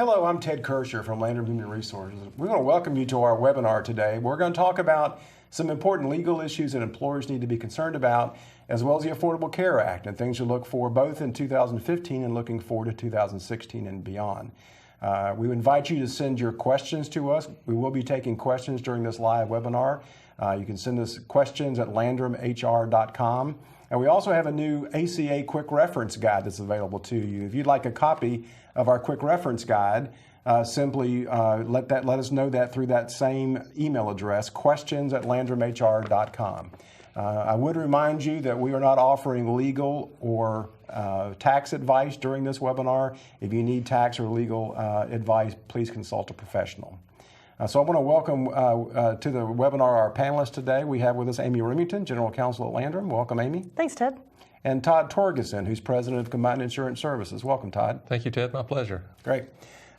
Hello, I'm Ted Kirscher from Landrum Human Resources. We want to welcome you to our webinar today. We're going to talk about some important legal issues that employers need to be concerned about, as well as the Affordable Care Act and things to look for both in 2015 and looking forward to 2016 and beyond. We invite you to send your questions to us. We will be taking questions during this live webinar. You can send us questions at landrumhr.com. And we also have a new ACA quick reference guide that's available to you. If you'd like a copy of our quick reference guide, simply let us know that through that same email address, questions at landrumhr.com. I would remind you that we are not offering legal or tax advice during this webinar. If you need tax or legal advice, please consult a professional. So I want to welcome to the webinar our panelists today. We have with us Amy Remington, General Counsel at Landrum. Welcome, Amy. Thanks, Ted. And Todd Torgerson, who's President of Combined Insurance Services. Welcome, Todd. Thank you, Ted. My pleasure. Great.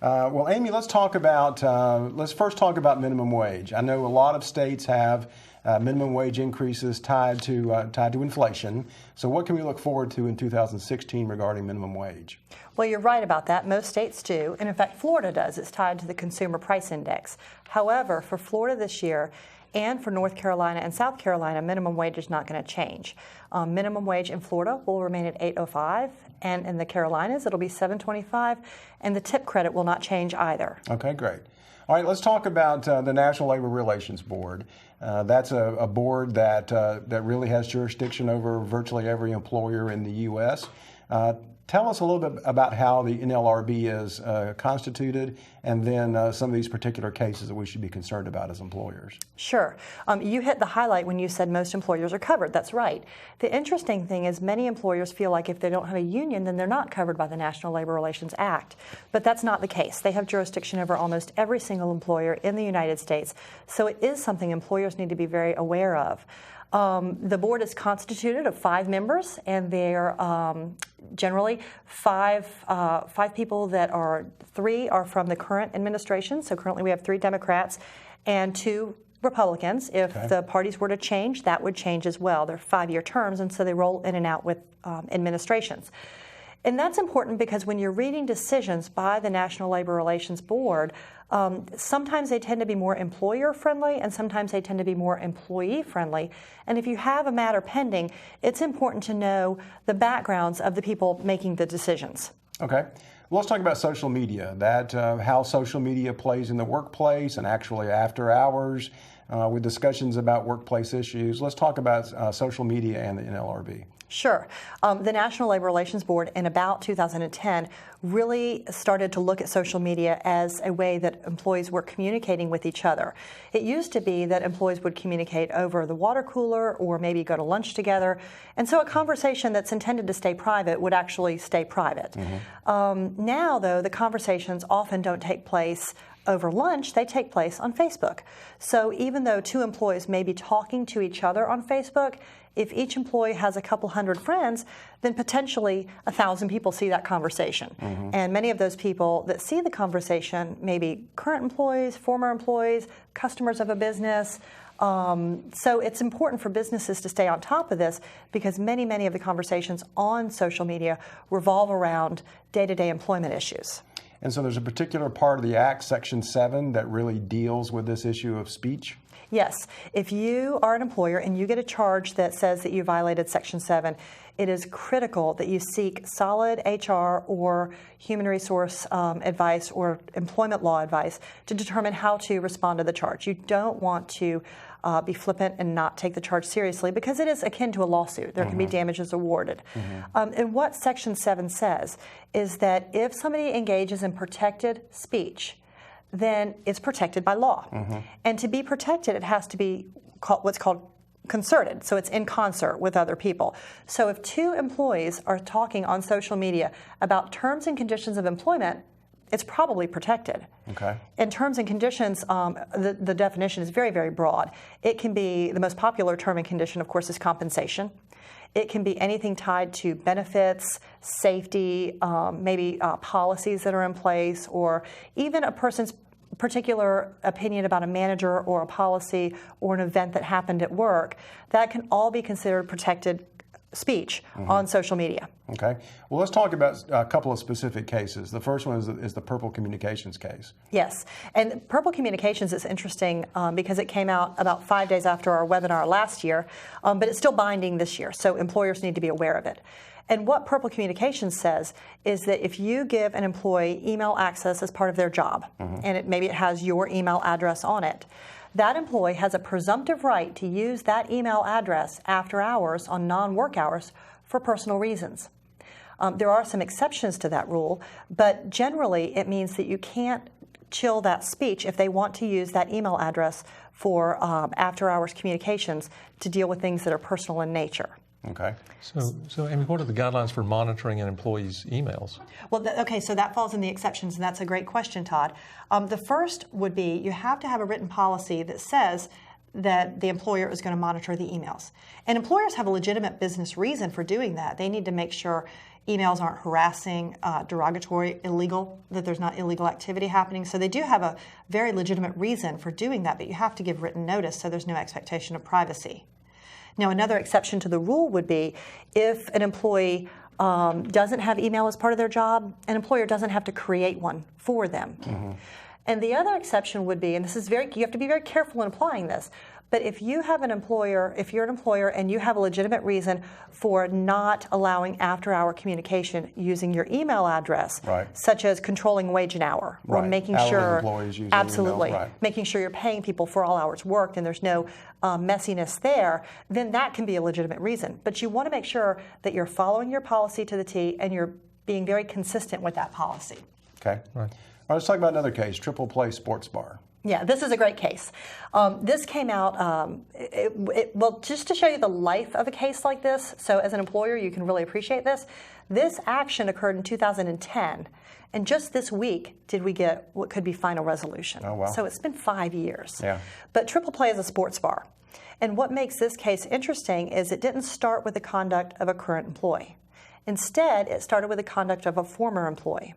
Well, Amy, let's first talk about minimum wage. I know a lot of states have minimum wage increases tied to inflation. So what can we look forward to in 2016 regarding minimum wage? Well, you're right about that. Most states do. And in fact, Florida does. It's tied to the Consumer Price Index. However, for Florida this year and for North Carolina and South Carolina, minimum wage is not going to change. Minimum wage in Florida will remain at $8.05, and in the Carolinas, it'll be $7.25, and the tip credit will not change either. Okay, great. All right, let's talk about the National Labor Relations Board. That's a board that really has jurisdiction over virtually every employer in the U.S. Tell us a little bit about how the NLRB is constituted, and then some of these particular cases that we should be concerned about as employers. Sure. You hit the highlight when you said most employers are covered. That's right. The interesting thing is many employers feel like if they don't have a union, then they're not covered by the National Labor Relations Act. But that's not the case. They have jurisdiction over almost every single employer in the United States. So it is something employers need to be very aware of. The board is constituted of 5 members, and they're generally five people that are 3 are from the current administration. So currently we have 3 Democrats and 2 Republicans. If the parties were to change, that would change as well. They're 5-year terms, and so they roll in and out with administrations. And that's important because when you're reading decisions by the National Labor Relations Board, sometimes they tend to be more employer-friendly and sometimes they tend to be more employee-friendly. And if you have a matter pending, it's important to know the backgrounds of the people making the decisions. Okay. Well, let's talk about social media, how social media plays in the workplace and actually after hours with discussions about workplace issues. Let's talk about social media and the NLRB. Sure. The National Labor Relations Board in about 2010 really started to look at social media as a way that employees were communicating with each other. It used to be that employees would communicate over the water cooler or maybe go to lunch together. And so a conversation that's intended to stay private would actually stay private. Mm-hmm. Now, though, the conversations often don't take place over lunch, they take place on Facebook. So even though 2 employees may be talking to each other on Facebook, if each employee has a couple hundred friends, then potentially 1,000 people see that conversation. Mm-hmm. And many of those people that see the conversation may be current employees, former employees, customers of a business. So it's important for businesses to stay on top of this because many of the conversations on social media revolve around day-to-day employment issues. And so there's a particular part of the Act, Section 7, that really deals with this issue of speech? Yes. If you are an employer and you get a charge that says that you violated Section 7, it is critical that you seek solid HR or human resource advice or employment law advice to determine how to respond to the charge. You don't want to be flippant and not take the charge seriously because it is akin to a lawsuit. There can be damages awarded. And what Section 7 says is that if somebody engages in protected speech, then it's protected by law. And to be protected, it has to be what's called concerted, so it's in concert with other people. So if 2 employees are talking on social media about terms and conditions of employment, it's probably protected. Okay. In terms and conditions, the definition is very broad. It can be, the most popular term and condition, of course, is compensation. It can be anything tied to benefits, safety, maybe policies that are in place, or even a person's particular opinion about a manager or a policy or an event that happened at work. That can all be considered protected speech on social media. Okay. Well, let's talk about a couple of specific cases. The first one is the Purple Communications case. Yes. And Purple Communications is interesting because it came out about 5 days after our webinar last year, but it's still binding this year, so employers need to be aware of it. And what Purple Communications says is that if you give an employee email access as part of their job, and maybe it has your email address on it, that employee has a presumptive right to use that email address after hours on non-work hours for personal reasons. There are some exceptions to that rule, but generally it means that you can't chill that speech if they want to use that email address for after-hours communications to deal with things that are personal in nature. Okay. So Amy, what are the guidelines for monitoring an employee's emails? Well, okay, so that falls in the exceptions, and that's a great question, Todd. The first would be you have to have a written policy that says that the employer is going to monitor the emails. And employers have a legitimate business reason for doing that. They need to make sure emails aren't harassing, derogatory, illegal, that there's not illegal activity happening. So they do have a very legitimate reason for doing that, but you have to give written notice so there's no expectation of privacy. Now, another exception to the rule would be if an employee doesn't have email as part of their job, an employer doesn't have to create one for them. And the other exception would be, and this is you have to be very careful in applying this, but if you have an employer, if you're an employer and you have a legitimate reason for not allowing after-hour communication using your email address, such as controlling wage and hour, or making sure, absolutely, making sure you're paying people for all hours worked and there's no messiness there, then that can be a legitimate reason. But you want to make sure that you're following your policy to the T and you're being very consistent with that policy. Okay. All right, let's talk about another case, Triple Play Sports Bar. Yeah, this is a great case. This came out, well, just to show you the life of a case like this, so as an employer you can really appreciate this. This action occurred in 2010, and just this week did we get what could be final resolution. Oh, wow. So it's been 5 years. Yeah. But Triple Play is a sports bar. And what makes this case interesting is it didn't start with the conduct of a current employee. Instead, it started with the conduct of a former employee.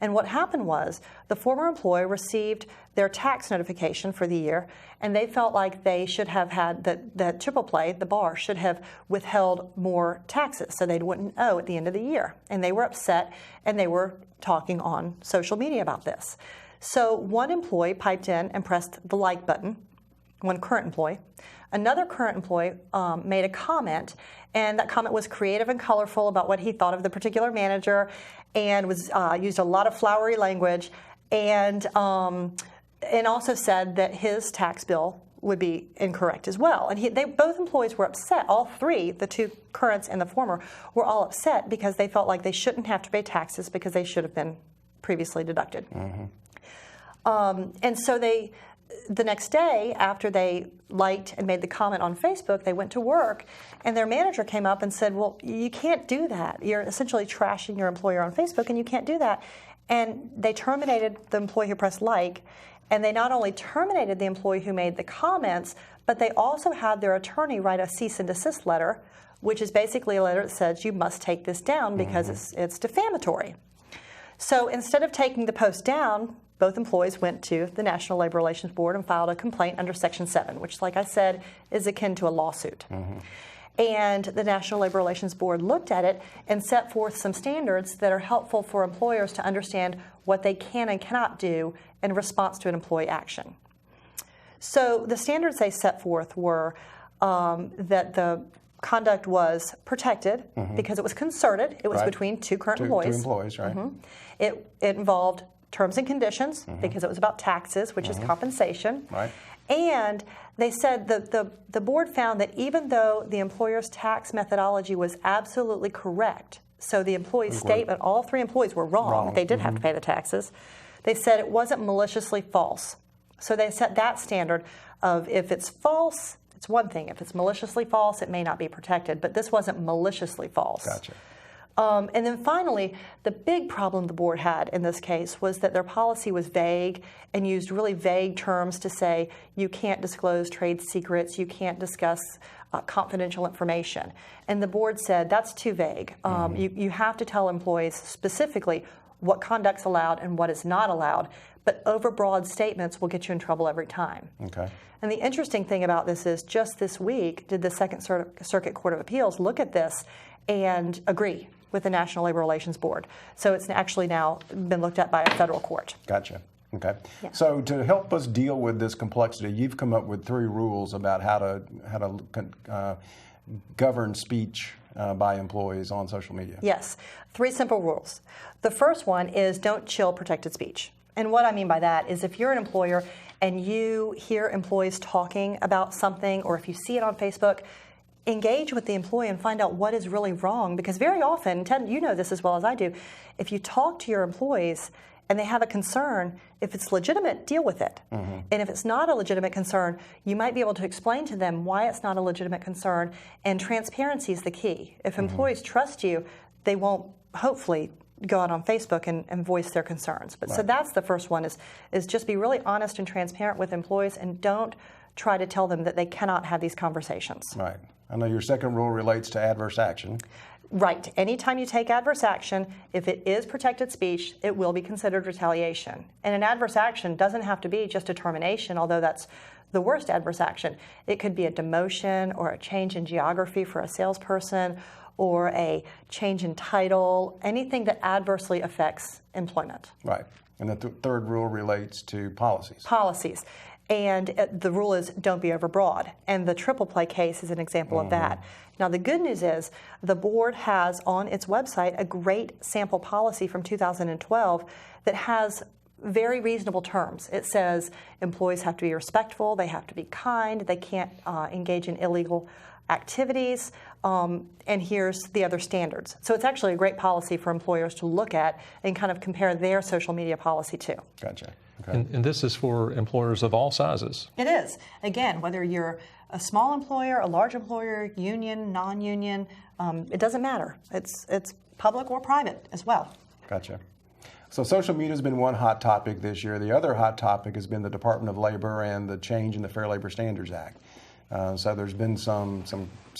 And what happened was the former employee received their tax notification for the year, and they felt like they should have had that Triple Play, the bar, should have withheld more taxes so they wouldn't owe at the end of the year. And they were upset, and they were talking on social media about this. So one employee piped in and pressed the like button, one current employee. Another current employee made a comment, and that comment was creative and colorful about what he thought of the particular manager, and was used a lot of flowery language, and also said that his tax bill would be incorrect as well. And both employees were upset. All three, the two currents and the former, were all upset because they felt like they shouldn't have to pay taxes because they should have been previously deducted. And so the next day, after they liked and made the comment on Facebook, they went to work, and their manager came up and said, well, you can't do that. You're essentially trashing your employer on Facebook, and you can't do that. And they terminated the employee who pressed like, and they not only terminated the employee who made the comments, but they also had their attorney write a cease and desist letter, which is basically a letter that says you must take this down because it's defamatory. So instead of taking the post down, both employees went to the National Labor Relations Board and filed a complaint under Section 7, which, like I said, is akin to a lawsuit. And the National Labor Relations Board looked at it and set forth some standards that are helpful for employers to understand what they can and cannot do in response to an employee action. So the standards they set forth were that the conduct was protected because it was concerted. It was between two current employees. Two employees, right. It involved terms and conditions because it was about taxes, which is compensation. And they said that the board found that even though the employer's tax methodology was absolutely correct, so the employee's statement, all three employees were wrong. They did have to pay the taxes. They said it wasn't maliciously false. So they set that standard of if it's false, it's one thing. If it's maliciously false, it may not be protected. But this wasn't maliciously false. Gotcha. And then finally, the big problem the board had in this case was that their policy was vague and used really vague terms to say you can't disclose trade secrets, you can't discuss confidential information. And the board said that's too vague. You have to tell employees specifically what conduct's allowed and what is not allowed, but overbroad statements will get you in trouble every time. Okay. And the interesting thing about this is just this week did the Second Circuit Court of Appeals look at this and agree with the National Labor Relations Board. So it's actually now been looked at by a federal court. Gotcha. Okay. Yeah. So to help us deal with this complexity, you've come up with 3 rules about how to govern speech by employees on social media. Yes, 3 simple rules. The first one is don't chill protected speech. And what I mean by that is if you're an employer and you hear employees talking about something, or if you see it on Facebook, engage with the employee and find out what is really wrong. Because very often, Ted, you know this as well as I do, if you talk to your employees and they have a concern, if it's legitimate, deal with it. Mm-hmm. And if it's not a legitimate concern, you might be able to explain to them why it's not a legitimate concern. And transparency is the key. If employees trust you, they won't hopefully go out on Facebook and voice their concerns. But so that's the first one is just be really honest and transparent with employees and don't try to tell them that they cannot have these conversations. Right. I know your second rule relates to adverse action. Right. Anytime you take adverse action, if it is protected speech, it will be considered retaliation. And an adverse action doesn't have to be just a termination, although that's the worst adverse action. It could be a demotion or a change in geography for a salesperson or a change in title, anything that adversely affects employment. Right. And the third rule relates to policies. Policies. And the rule is don't be overbroad. And the triple play case is an example of that. Now, the good news is the board has on its website a great sample policy from 2012 that has very reasonable terms. It says employees have to be respectful, they have to be kind, they can't engage in illegal activities, and here's the other standards. So it's actually a great policy for employers to look at and kind of compare their social media policy to. Gotcha. Okay. And this is for employers of all sizes. It is. Again, whether you're a small employer, a large employer, union, non-union, it doesn't matter. It's public or private as well. Gotcha. So social media has been one hot topic this year. The other hot topic has been the Department of Labor and the change in the Fair Labor Standards Act. So there's been some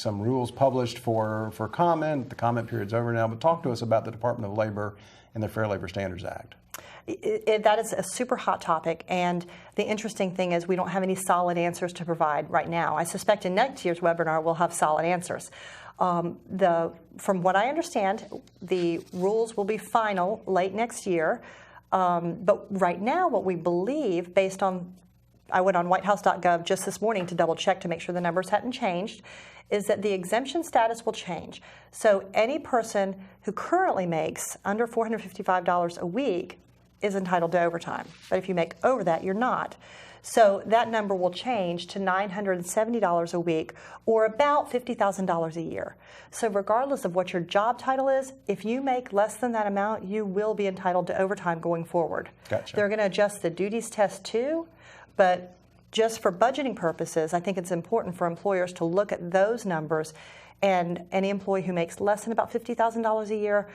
rules published for comment. The comment period's over now, but talk to us about the Department of Labor and the Fair Labor Standards Act. That is a super hot topic, and the interesting thing is we don't have any solid answers to provide right now. I suspect in next year's webinar we'll have solid answers. From what I understand, the rules will be final late next year, but right now what we believe, based on, I went on whitehouse.gov just this morning to double check to make sure the numbers hadn't changed, is that the exemption status will change. So any person who currently makes under $455 a week is entitled to overtime. But if you make over that, you're not. So that number will change to $970 a week, or about $50,000 a year. So regardless of what your job title is, if you make less than that amount, you will be entitled to overtime going forward. Gotcha. They're going to adjust the duties test too, but just for budgeting purposes, I think it's important for employers to look at those numbers, and any employee who makes less than about $50,000 a year,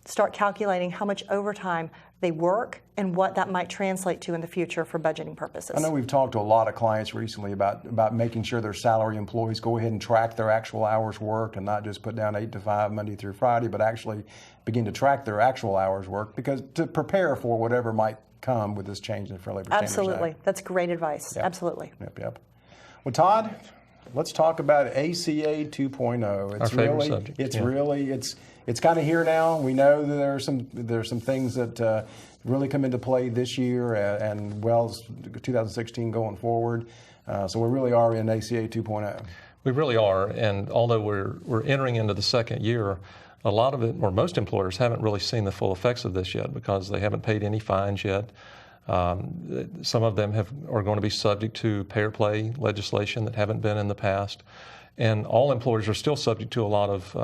start calculating how much overtime they work and what that might translate to in the future for budgeting purposes. I know we've talked to a lot of clients recently about making sure their salary employees go ahead and track their actual hours worked and not just put down 8 to 5 Monday through Friday, but actually begin to track their actual hours worked, because to prepare for whatever might come with this change in the Fair Labor Standards Act. Absolutely. That's great advice. Yep. Absolutely. Yep. Well, Todd, let's talk about ACA 2.0. Our favorite subject. It's kind of here now. We know that there's some things that really come into play this year and well, 2016 going forward. So we really are in ACA 2.0. We really are, and although we're entering into the second year, a lot of it, or most employers, haven't really seen the full effects of this yet because they haven't paid any fines yet. Some of them are going to be subject to payer play legislation that haven't been in the past. And all employers are still subject to a lot of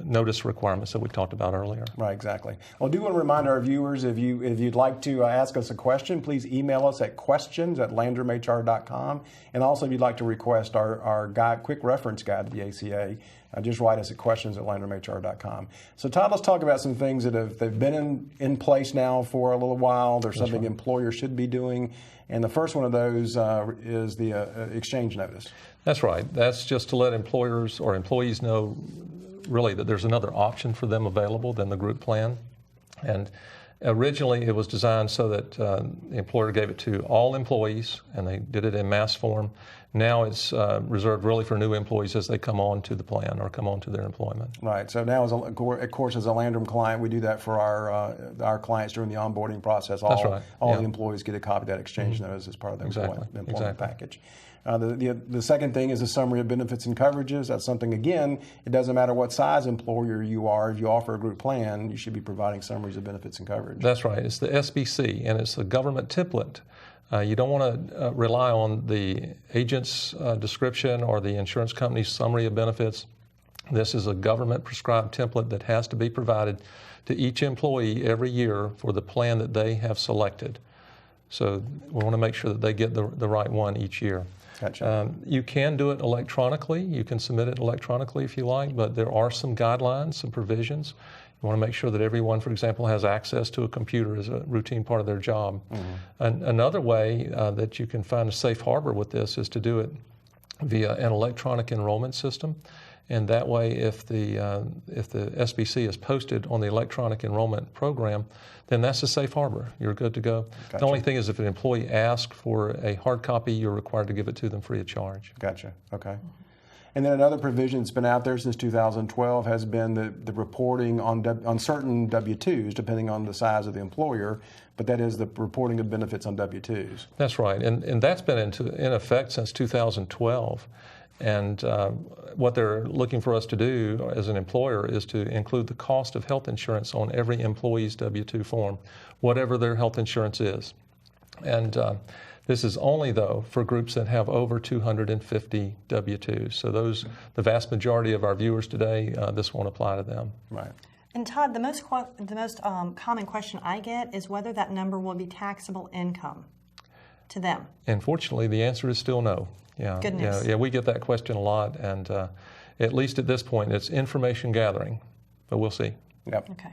notice requirements that we talked about earlier. Right, exactly. Well, I do want to remind our viewers, if you'd like to ask us a question, please email us at questions@landrumhr.com. And also, if you'd like to request our quick reference guide to the ACA, just write us at questions@landrumhr.com. So, Todd, let's talk about some things that they've been in place now for a little while. There's something employers should be doing. And the first one of those is the exchange notice. That's right. That's just to let employers or employees know really that there's another option for them available than the group plan. And Originally, it was designed so that the employer gave it to all employees, and they did it in mass form. Now it's reserved really for new employees as they come on to the plan or come on to their employment. Right. So now, of course, as a Landrum client, we do that for our clients during the onboarding process. That's right. All Yeah. the employees get a copy of that exchange notice as part of their employment Exactly. package. The second thing is a summary of benefits and coverages. That's something, again, it doesn't matter what size employer you are. If you offer a group plan, you should be providing summaries of benefits and coverage. That's right. It's the SBC, and it's a government template. You don't want to rely on the agent's description or the insurance company's summary of benefits. This is a government prescribed template that has to be provided to each employee every year for the plan that they have selected. So we want to make sure that they get the right one each year. Gotcha. You can do it electronically. You can submit it electronically if you like, but there are some guidelines, some provisions. You want to make sure that everyone, for example, has access to a computer as a routine part of their job. Another way that you can find a safe harbor with this is to do it via an electronic enrollment system. And that way, if the SBC is posted on the electronic enrollment program, then that's a safe harbor. You're good to go. Gotcha. The only thing is if an employee asks for a hard copy, you're required to give it to them free of charge. Gotcha. Okay. And then another provision that's been out there since 2012 has been the reporting on certain W-2s, depending on the size of the employer, but that is the reporting of benefits on W-2s. That's right, and that's been in effect since 2012. And what they're looking for us to do as an employer is to include the cost of health insurance on every employee's W-2 form, whatever their health insurance is. And this is only, though, for groups that have over 250 W-2s. So the vast majority of our viewers today, this won't apply to them. Right. And Todd, the most common question I get is whether that number will be taxable income to them. Unfortunately, the answer is still no. Yeah, Good news. Yeah, we get that question a lot, and at least at this point, it's information gathering, but we'll see. Yep. Okay.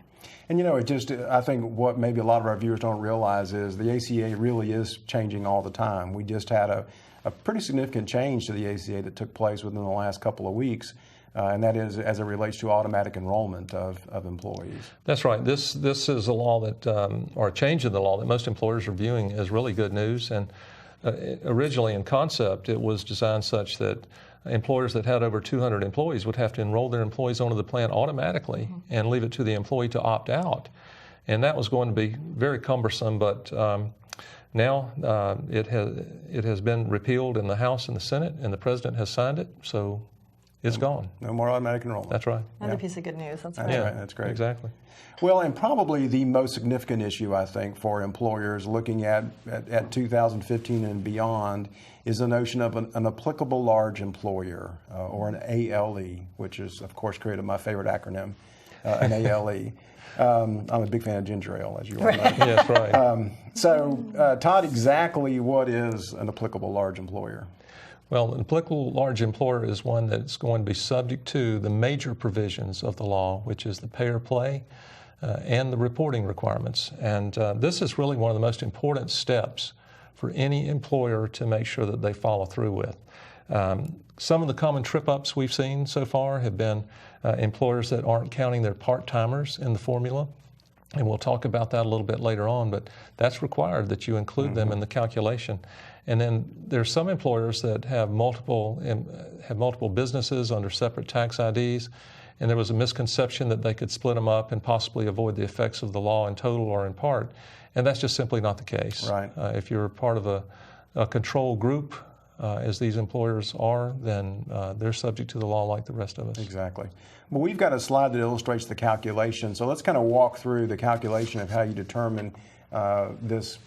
And I think what maybe a lot of our viewers don't realize is the ACA really is changing all the time. We just had a pretty significant change to the ACA that took place within the last couple of weeks, and that is as it relates to automatic enrollment of employees. That's right. This is a law that, or a change in the law that most employers are viewing as really good news. And originally in concept, it was designed such that employers that had over 200 employees would have to enroll their employees onto the plan automatically and leave it to the employee to opt out. And that was going to be very cumbersome, but now it has been repealed in the House and the Senate, and the President has signed it, so it's gone. No more automatic enrollment. That's right. Another piece of good news. That's That's great. right. That's great. Exactly. Well, and probably the most significant issue, I think, for employers looking at 2015 and beyond is the notion of an applicable large employer, or an ALE, which is, of course, created my favorite acronym, an ALE. I'm a big fan of ginger ale, as you all know. Yes, right. So, Todd, exactly what is an applicable large employer? Well, an applicable large employer is one that's going to be subject to the major provisions of the law, which is the pay or play and the reporting requirements. And this is really one of the most important steps for any employer to make sure that they follow through with. Some of the common trip-ups we've seen so far have been employers that aren't counting their part-timers in the formula. And we'll talk about that a little bit later on, but that's required that you include them in the calculation. And then there's some employers that have multiple businesses under separate tax IDs, and there was a misconception that they could split them up and possibly avoid the effects of the law in total or in part, and that's just simply not the case. Right. If you're part of a control group, as these employers are, then they're subject to the law like the rest of us. Exactly. Well, we've got a slide that illustrates the calculation, so let's kind of walk through the calculation of how you determine this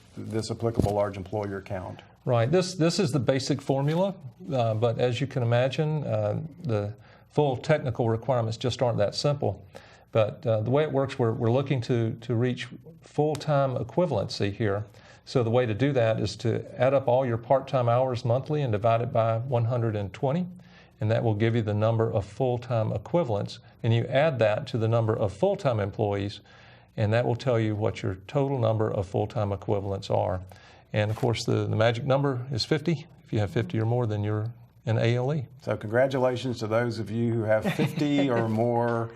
applicable large employer count. Right. This is the basic formula, but as you can imagine, the full technical requirements just aren't that simple. But the way it works, we're looking to reach full-time equivalency here. So the way to do that is to add up all your part-time hours monthly and divide it by 120, and that will give you the number of full-time equivalents. And you add that to the number of full-time employees, and that will tell you what your total number of full-time equivalents are. And of course, the magic number is 50. If you have 50 or more, then you're an ALE. So congratulations to those of you who have 50 or more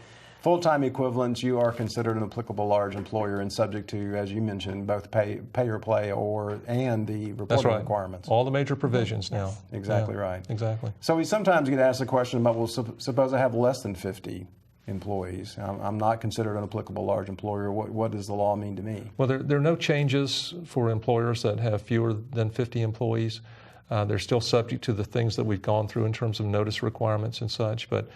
full-time equivalents, you are considered an applicable large employer and subject to, as you mentioned, both pay or play and the reporting That's right. requirements. All the major provisions now. Exactly right. Exactly. So we sometimes get asked the question about, well, suppose I have less than 50 employees. I'm not considered an applicable large employer. What does the law mean to me? Well, there are no changes for employers that have fewer than 50 employees. They're still subject to the things that we've gone through in terms of notice requirements and such, but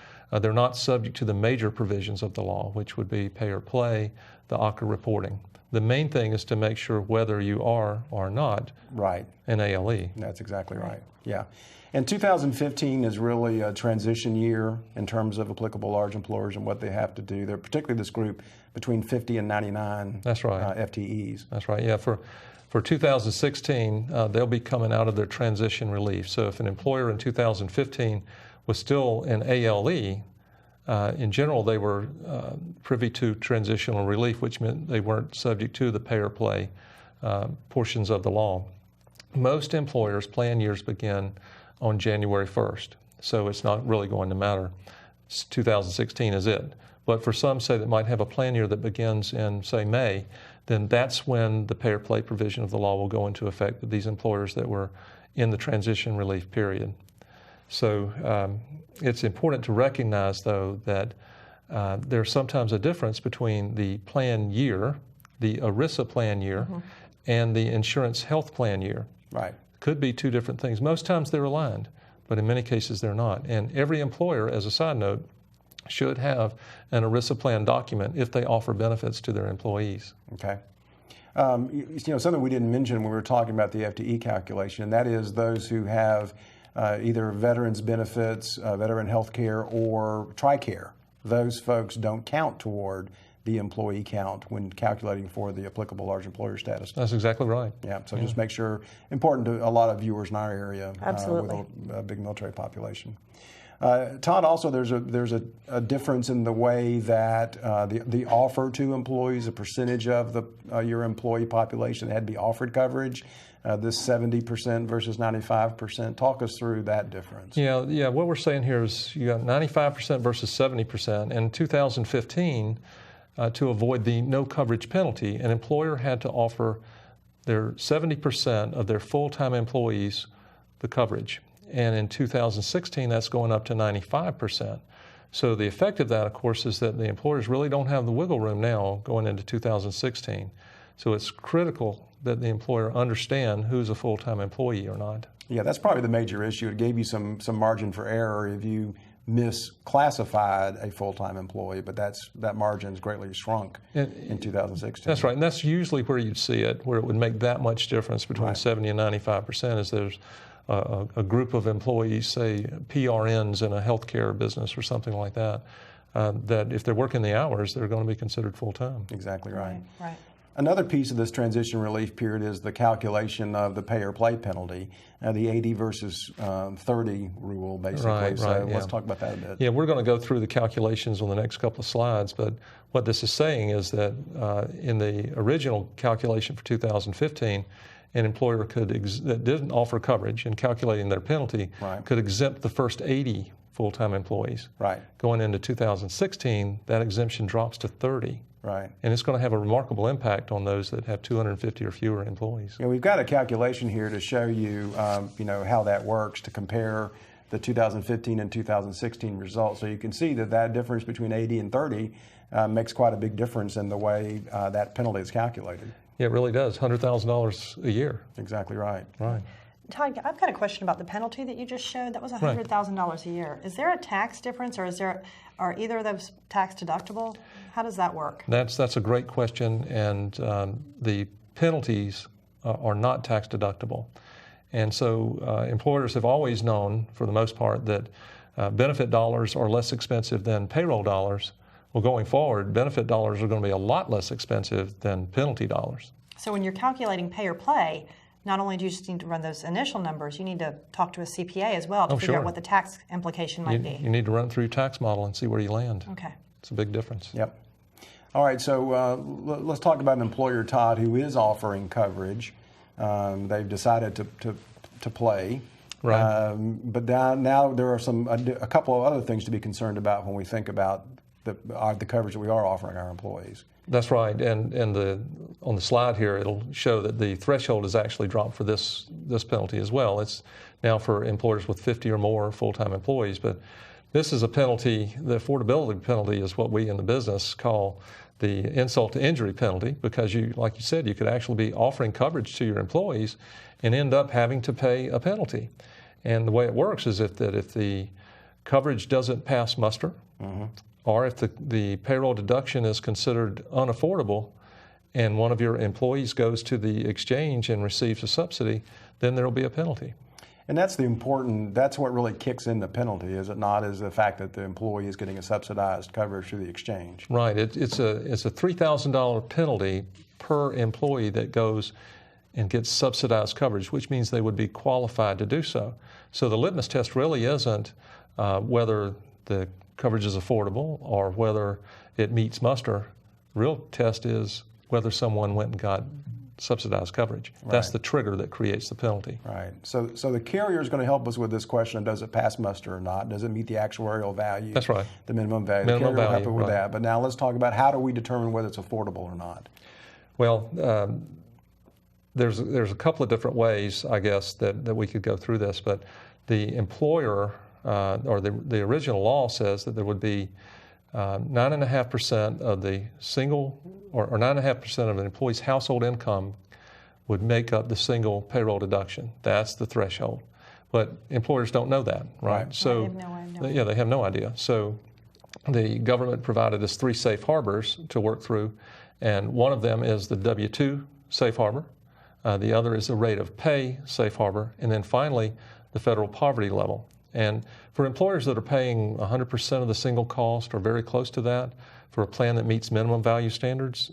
they're not subject to the major provisions of the law, which would be pay or play, the ACA reporting. The main thing is to make sure whether you are or not an ALE. That's exactly right. Yeah. And 2015 is really a transition year in terms of applicable large employers and what they have to do. They're particularly this group between 50 and 99 That's right. FTEs. That's right. Yeah. For 2016, they'll be coming out of their transition relief. So if an employer in 2015 was still an ALE, in general, they were privy to transitional relief, which meant they weren't subject to the pay or play portions of the law. Most employers' plan years begin on January 1st, so it's not really going to matter. 2016 is it. But for some, say, that might have a plan year that begins in, say, May, then that's when the pay or play provision of the law will go into effect with these employers that were in the transition relief period. So it's important to recognize, though, that there's sometimes a difference between the plan year, the ERISA plan year, and the insurance health plan year. Right. Could be two different things. Most times they're aligned, but in many cases they're not. And every employer, as a side note, should have an ERISA plan document if they offer benefits to their employees. Okay. Something we didn't mention when we were talking about the FTE calculation, and that is those who have either veterans benefits, veteran health care, or TRICARE. Those folks don't count toward the employee count when calculating for the applicable large employer status. That's exactly right. Yeah, so just make sure, important to a lot of viewers in our area Absolutely. with a big military population. Todd, also there's a difference in the way that the offer to employees, a percentage of your employee population that had to be offered coverage, this 70% versus 95%. Talk us through that difference. Yeah. What we're saying here is you got 95% versus 70%. In 2015, to avoid the no coverage penalty, an employer had to offer their 70% of their full-time employees the coverage. And in 2016, that's going up to 95%. So the effect of that, of course, is that the employers really don't have the wiggle room now going into 2016. So it's critical that the employer understand who's a full-time employee or not. Yeah, that's probably the major issue. It gave you some margin for error if you misclassified a full-time employee, but that margin's greatly shrunk in 2016. That's right, and that's usually where you'd see it, where it would make that much difference between 70 and 95%, is there's a group of employees, say PRNs in a healthcare business or something like that, that if they're working the hours, they're going to be considered full-time. Exactly right. Right. Another piece of this transition relief period is the calculation of the pay or play penalty, the 80 versus 30 rule, basically. Let's talk about that a bit. Yeah, we're going to go through the calculations on the next couple of slides, but what this is saying is that in the original calculation for 2015, an employer that didn't offer coverage in calculating their penalty could exempt the first 80 full-time employees. Right. Going into 2016, that exemption drops to 30. Right. And it's going to have a remarkable impact on those that have 250 or fewer employees. Yeah, we've got a calculation here to show you, how that works, to compare the 2015 and 2016 results. So you can see that difference between 80 and 30 makes quite a big difference in the way that penalty is calculated. Yeah, it really does. $100,000 a year. Exactly right. Right. Todd, I've got a question about the penalty that you just showed. That was $100,000 a year. Is there a tax difference, or are either of those tax deductible? How does that work? That's a great question, and the penalties are not tax deductible. And so employers have always known, for the most part, that benefit dollars are less expensive than payroll dollars. Well, going forward, benefit dollars are going to be a lot less expensive than penalty dollars. So when you're calculating pay or play, not only do you just need to run those initial numbers, you need to talk to a CPA as well to figure out what the tax implication might be. You need to run through your tax model and see where you land. Okay. It's a big difference. Yep. All right, so let's talk about an employer, Todd, who is offering coverage. They've decided to play. Right. But now there are a couple of other things to be concerned about when we think about the coverage that we are offering our employees. That's right, and on the slide here, it'll show that the threshold is actually dropped for this penalty as well. It's now for employers with 50 or more full-time employees, but this is a penalty. The affordability penalty is what we in the business call the insult to injury penalty, because you, like you said, you could actually be offering coverage to your employees and end up having to pay a penalty. And the way it works is if the coverage doesn't pass muster, or if the payroll deduction is considered unaffordable and one of your employees goes to the exchange and receives a subsidy, then there will be a penalty. And that's what really kicks in the penalty, is it not, is the fact that the employee is getting a subsidized coverage through the exchange. Right. It's a $3,000 penalty per employee that goes and gets subsidized coverage, which means they would be qualified to do so. So the litmus test really isn't whether the coverage is affordable or whether it meets muster. The real test is whether someone went and got subsidized coverage. Right. That's the trigger that creates the penalty. Right. So the carrier is going to help us with this question: does it pass muster or not? Does it meet the actuarial value? That's right. The minimum value. Minimum the carrier value, will help it with right. that. But now let's talk about, how do we determine whether it's affordable or not? Well, there's a couple of different ways, I guess, that we could go through this. But the employer or the original law says that there would be 9.5% of the single, or 9.5% of an employee's household income would make up the single payroll deduction. That's the threshold. But employers don't know that, right? So, they have no idea. Yeah, they have no idea. So the government provided us 3 safe harbors to work through, and one of them is the W-2 safe harbor. The other is the rate of pay safe harbor, and then finally the federal poverty level. And for employers that are paying 100% of the single cost or very close to that, for a plan that meets minimum value standards,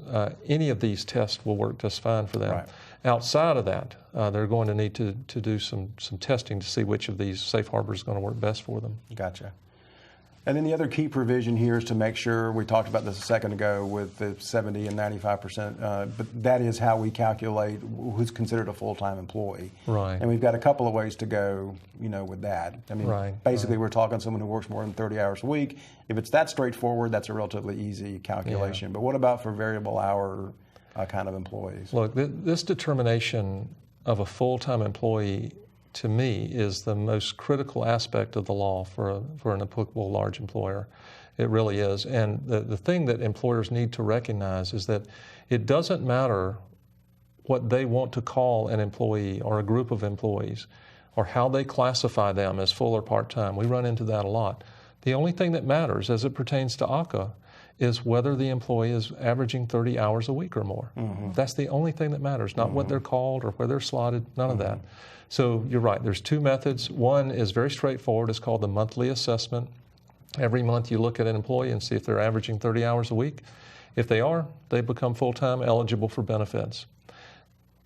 any of these tests will work just fine for them. Right. Outside of that, they're going to need to do some testing to see which of these safe harbors is going to work best for them. Gotcha. And then the other key provision here is to make sure, we talked about this a second ago with the 70 and 95%, but that is how we calculate who's considered a full-time employee. Right. And we've got a couple of ways to go, with that. I mean, Right, basically we're talking someone who works more than 30 hours a week. If it's that straightforward, that's a relatively easy calculation. Yeah. But what about for variable hour kind of employees? Look, this determination of a full-time employee, to me, is the most critical aspect of the law for an applicable large employer. It really is. And the thing that employers need to recognize is that it doesn't matter what they want to call an employee or a group of employees, or how they classify them as full or part-time. We run into that a lot. The only thing that matters as it pertains to ACA is whether the employee is averaging 30 hours a week or more. Mm-hmm. That's the only thing that matters, not what they're called or where they're slotted, none of that. So you're right, there's 2 methods. One is very straightforward. It's called the monthly assessment. Every month you look at an employee and see if they're averaging 30 hours a week. If they are, they become full-time, eligible for benefits.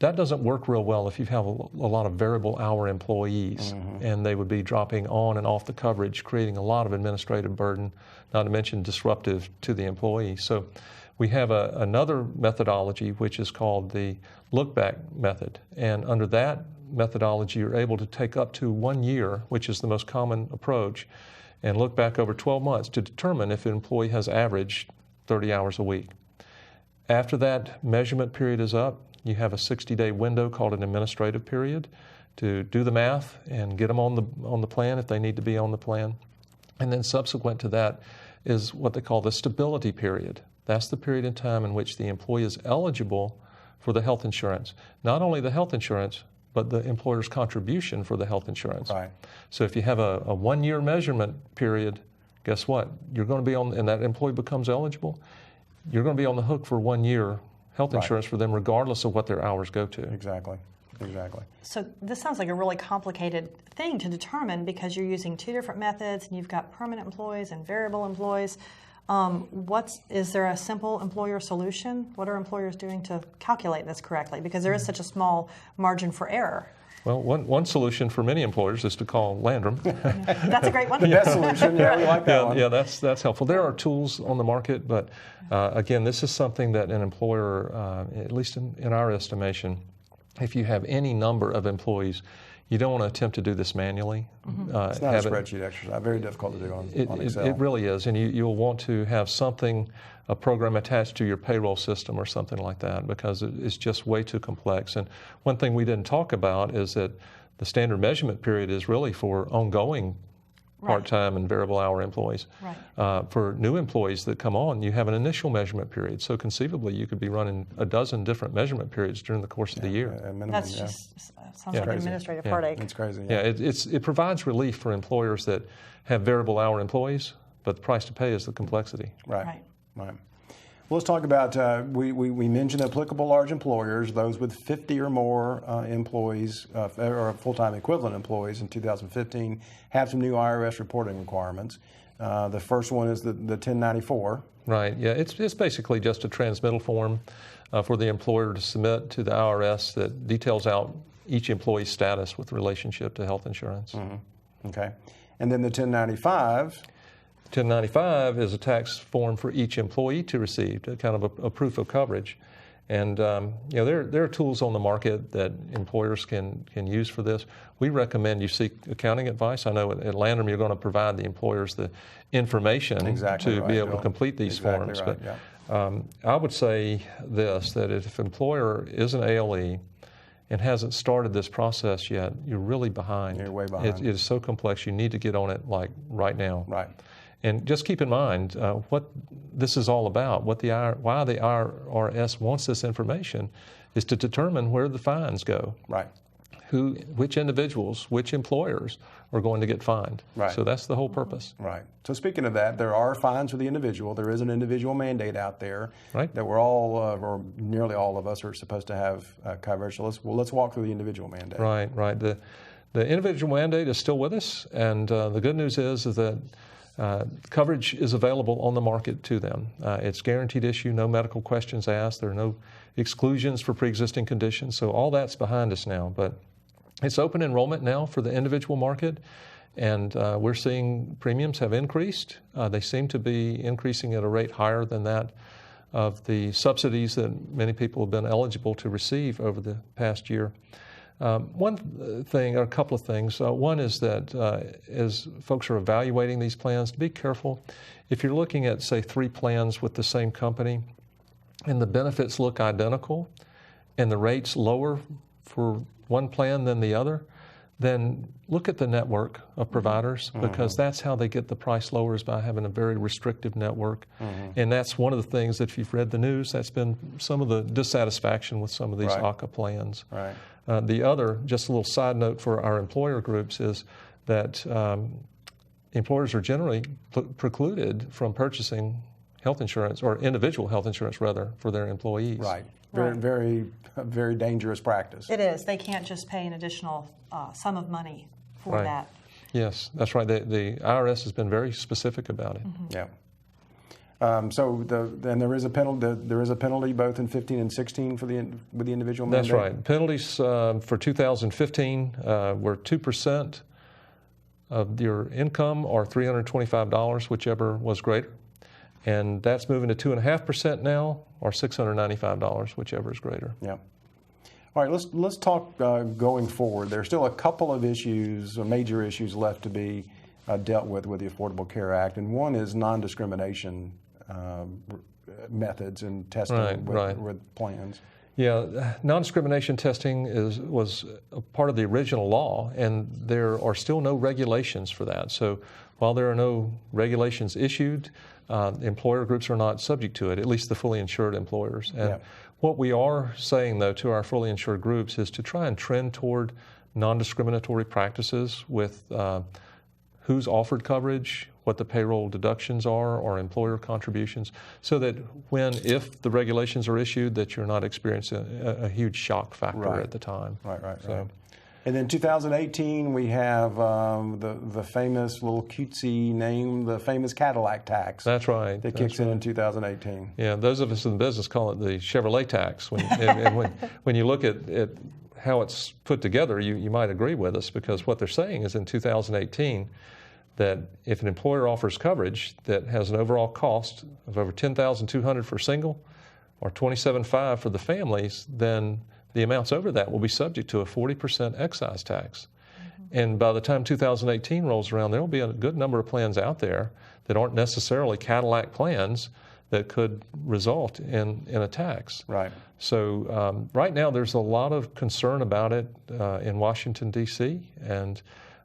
That doesn't work real well if you have a lot of variable hour employees, and they would be dropping on and off the coverage, creating a lot of administrative burden, not to mention disruptive to the employee. So we have another methodology, which is called the look-back method. And under that methodology, you're able to take up to 1 year, which is the most common approach, and look back over 12 months to determine if an employee has averaged 30 hours a week. After that measurement period is up, you have a 60-day window called an administrative period to do the math and get them on the plan if they need to be on the plan. And then subsequent to that is what they call the stability period. That's the period in time in which the employee is eligible for the health insurance. Not only the health insurance, but the employer's contribution for the health insurance. Right. So if you have a 1-year measurement period, guess what? You're going to be on, and that employee becomes eligible, you're going to be on the hook for 1 year health insurance for them, regardless of what their hours go to. Exactly. So this sounds like a really complicated thing to determine, because you're using 2 different methods, and you've got permanent employees and variable employees. Is there a simple employer solution? What are employers doing to calculate this correctly? Because there is such a small margin for error. Well, one solution for many employers is to call Landrum. That's a great one. The best solution, yeah, we like that one. Yeah, that's helpful. There are tools on the market, but again, this is something that an employer, at least in our estimation, if you have any number of employees, you don't want to attempt to do this manually. It's not a spreadsheet exercise. Very difficult to do on Excel. It really is, and you'll want to have something, a program attached to your payroll system or something like that, because it's just way too complex. And one thing we didn't talk about is that the standard measurement period is really for ongoing part-time and variable hour employees. Right. For new employees that come on, you have an initial measurement period. So conceivably, you could be running a dozen different measurement periods during the course of the year. Minimum, That's just sounds like an administrative heartache. It's crazy. Yeah, it provides relief for employers that have variable hour employees, but the price to pay is the complexity. Right. Well, let's talk about, we mentioned applicable large employers, those with 50 or more employees, or full-time equivalent employees in 2015, have some new IRS reporting requirements. The first one is the 1094. Right, yeah, it's basically just a transmittal form for the employer to submit to the IRS that details out each employee's status with relationship to health insurance. Mm-hmm. Okay. And then the 1095. 1095 is a tax form for each employee to receive, kind of a proof of coverage. And there are tools on the market that employers can use for this. We recommend you seek accounting advice. I know at Landrum you're going to provide the employers the information to be able to complete these forms. Right, but I would say this, that if an employer is an ALE and hasn't started this process yet, you're really behind. You're way behind. It is so complex. You need to get on it like right now. Right. And just keep in mind what this is all about. Why the IRS wants this information is to determine where the fines go. Right. Which individuals, which employers are going to get fined. Right. So that's the whole purpose. Right. So speaking of that, there are fines for the individual. There is an individual mandate out there that we're all, or nearly all of us, are supposed to have coverage. So let's walk through the individual mandate. Right. The individual mandate is still with us, and the good news is that coverage is available on the market to them. It's guaranteed issue, no medical questions asked. There are no exclusions for pre-existing conditions. So all that's behind us now. But it's open enrollment now for the individual market, and we're seeing premiums have increased. They seem to be increasing at a rate higher than that of the subsidies that many people have been eligible to receive over the past year. One thing, or a couple of things. One is that as folks are evaluating these plans, to be careful. If you're looking at, say, 3 plans with the same company, and the benefits look identical, and the rates lower for one plan than the other, then look at the network of providers, because that's how they get the price lower, is by having a very restrictive network. And that's one of the things that, if you've read the news, that's been some of the dissatisfaction with some of these ACA plans. Right. The other, just a little side note for our employer groups, is that employers are generally precluded from purchasing health insurance, or individual health insurance rather, for their employees. Right. Very, very dangerous practice. It is. They can't just pay an additional sum of money for that. Yes, that's right. The IRS has been very specific about it. Yeah. So then there is a penalty. There is a penalty both in 15 and 16 with the individual mandate. That's right. Penalties for 2015 were 2% of your income, or $325, whichever was greater, and that's moving to 2.5% now, or $695, whichever is greater. Yeah. All right. Let's talk going forward. There are still a couple of issues, major issues, left to be dealt with the Affordable Care Act, and one is non-discrimination methods and testing with plans. Yeah, non-discrimination testing was a part of the original law, and there are still no regulations for that. So while there are no regulations issued, employer groups are not subject to it, at least the fully insured employers. And what we are saying, though, to our fully insured groups is to try and trend toward non-discriminatory practices with who's offered coverage, what the payroll deductions are, or employer contributions, so that if the regulations are issued, that you're not experiencing a huge shock factor at the time. Right. And then 2018, we have the famous little cutesy name, the famous Cadillac tax. That's right. That kicks in 2018. Yeah, those of us in the business call it the Chevrolet tax. When you look at how it's put together, you might agree with us, because what they're saying is in 2018 that if an employer offers coverage that has an overall cost of over $10,200 for single, or $27,500 for the families, then the amounts over that will be subject to a 40% excise tax. And by the time 2018 rolls around, there will be a good number of plans out there that aren't necessarily Cadillac plans that could result in a tax. Right. So right now there's a lot of concern about it in Washington, D.C. and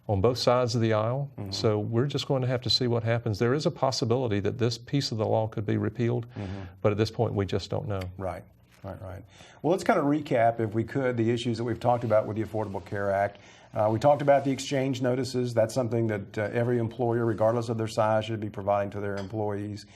on both sides of the aisle. So we're just going to have to see what happens. There is a possibility that this piece of the law could be repealed, but at this point we just don't know. Right. Right. Well, let's kind of recap, if we could, the issues that we've talked about with the Affordable Care Act. We talked about the exchange notices. That's something that every employer, regardless of their size, should be providing to their employees.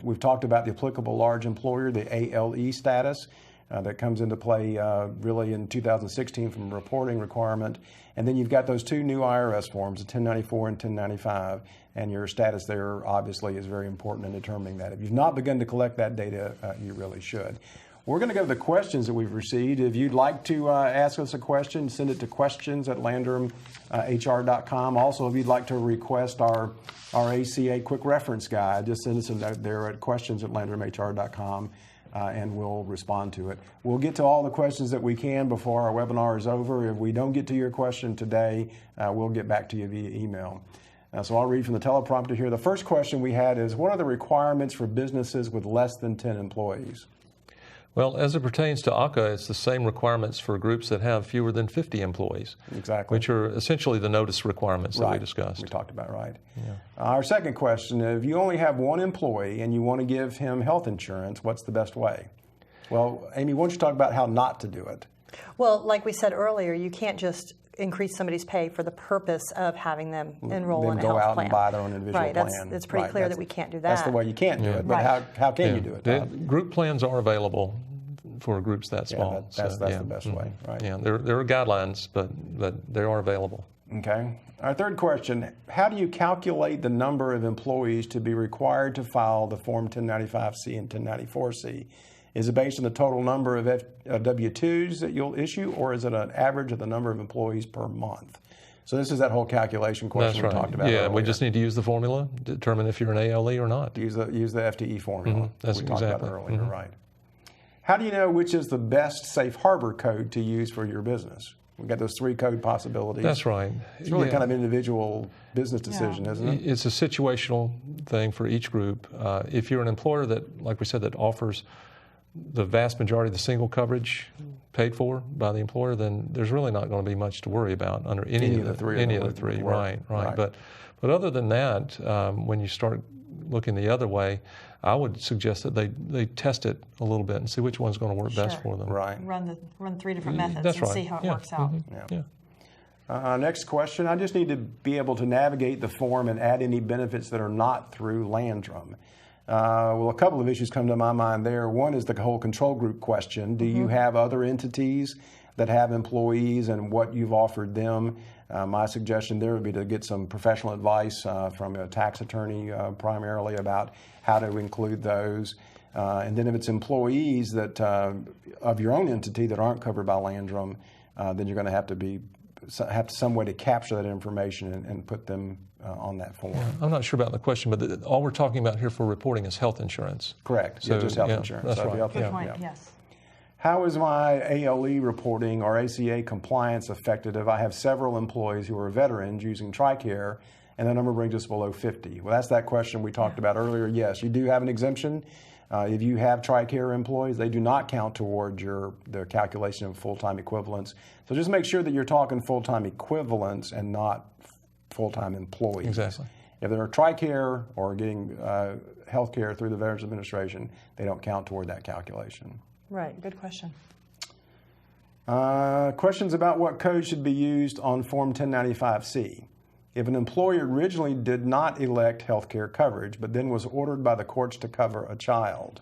We've talked about the applicable large employer, the ALE status, that comes into play really in 2016 from a reporting requirement. And then you've got those two new IRS forms, the 1094 and 1095, and your status there obviously is very important in determining that. If you've not begun to collect that data, you really should. We're going to go to the questions that we've received. If you'd like to ask us a question, send it to questions@landrumhr.com. Also, if you'd like to request our ACA quick reference guide, just send us a note there at questions@landrumhr.com, and we'll respond to it. We'll get to all the questions that we can before our webinar is over. If we don't get to your question today, we'll get back to you via email. So I'll read from the teleprompter here. The first question we had is, what are the requirements for businesses with less than 10 employees? Well, as it pertains to ACA, it's the same requirements for groups that have fewer than 50 employees. Exactly. Which are essentially the notice requirements that we Right. discussed. We talked about, right. Yeah. Our second question, if you only have one employee and you want to give him health insurance, what's the best way? Well, Amy, why don't you talk about how not to do it? Well, like we said earlier, you can't just increase somebody's pay for the purpose of having them enroll in a health plan. Go out and buy their own individual plan. It's pretty clear that we can't do that. That's the way you can't do it, but how can you do it, Todd? Group plans are available for groups that small. That's the best way, right? Yeah, there are guidelines, but they are available. Okay. Our third question, how do you calculate the number of employees to be required to file the Form 1095-C and 1094-C? Is it based on the total number of W-2s that you'll issue, or is it an average of the number of employees per month? So this is that whole calculation question we talked about earlier. We just need to use the formula to determine if you're an ALE or not. Use the FTE formula. That's we talked exactly. about earlier, right. How do you know which is the best safe harbor code to use for your business? We've got those 3 code possibilities. That's right. It's really kind of an individual business decision, isn't it? It's a situational thing for each group. If you're an employer that, like we said, that offers the vast majority of the single coverage paid for by the employer, then there's really not going to be much to worry about under any of the three. Right. But other than that, when you start looking the other way, I would suggest that they test it a little bit and see which one's going to work best for them. Right. Run 3 different methods That's and right. see how it works out. Next question. I just need to be able to navigate the form and add any benefits that are not through Landrum. Well, a couple of issues come to my mind there. One is the whole control group question. Do you have other entities that have employees and what you've offered them? My suggestion there would be to get some professional advice from a tax attorney primarily about how to include those. And then if it's employees that of your own entity that aren't covered by Landrum, then you're going to have some way to capture that information and put them on that form. I'm not sure about the question, but all we're talking about here for reporting is health insurance. Correct. So just health insurance. That's right. Good point, yes. How is my ALE reporting or ACA compliance affected if I have several employees who are veterans using TRICARE and the number brings us below 50? Well, that's that question we talked about earlier. Yes, you do have an exemption. If you have TRICARE employees, they do not count towards the calculation of full-time equivalents. So just make sure that you're talking full-time equivalents and not full-time employees. Exactly. If they're TRICARE or getting health care through the Veterans Administration, they don't count toward that calculation. Right, good question. Questions about what code should be used on Form 1095-C. If an employer originally did not elect health care coverage, but then was ordered by the courts to cover a child.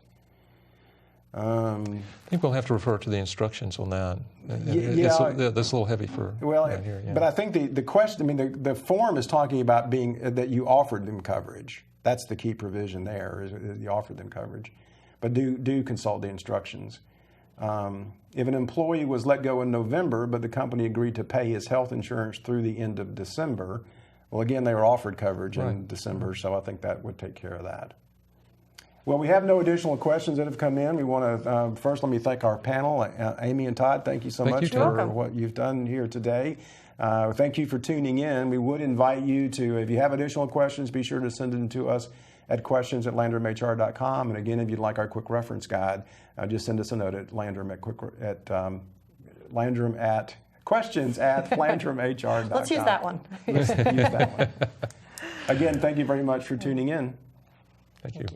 I think we'll have to refer to the instructions on that. Yeah, that's a little heavy for right here. Yeah. But I think the question, the form is talking about that you offered them coverage. That's the key provision there, is you offered them coverage. But do consult the instructions. If an employee was let go in November, but the company agreed to pay his health insurance through the end of December, well, again, they were offered coverage in December, so I think that would take care of that. Well, we have no additional questions that have come in. We want to first let me thank our panel, Amy and Todd. Thank you so Thank much you, for Todd. welcome. what you've done here today. Thank you for tuning in. We would invite you to, if you have additional questions, be sure to send them to us at questions@landrumhr.com. And again, if you'd like our quick reference guide, just send us a note at questions@landrumhr.com. Let's use that one. Use that one. Again, thank you very much for tuning in. Thank you.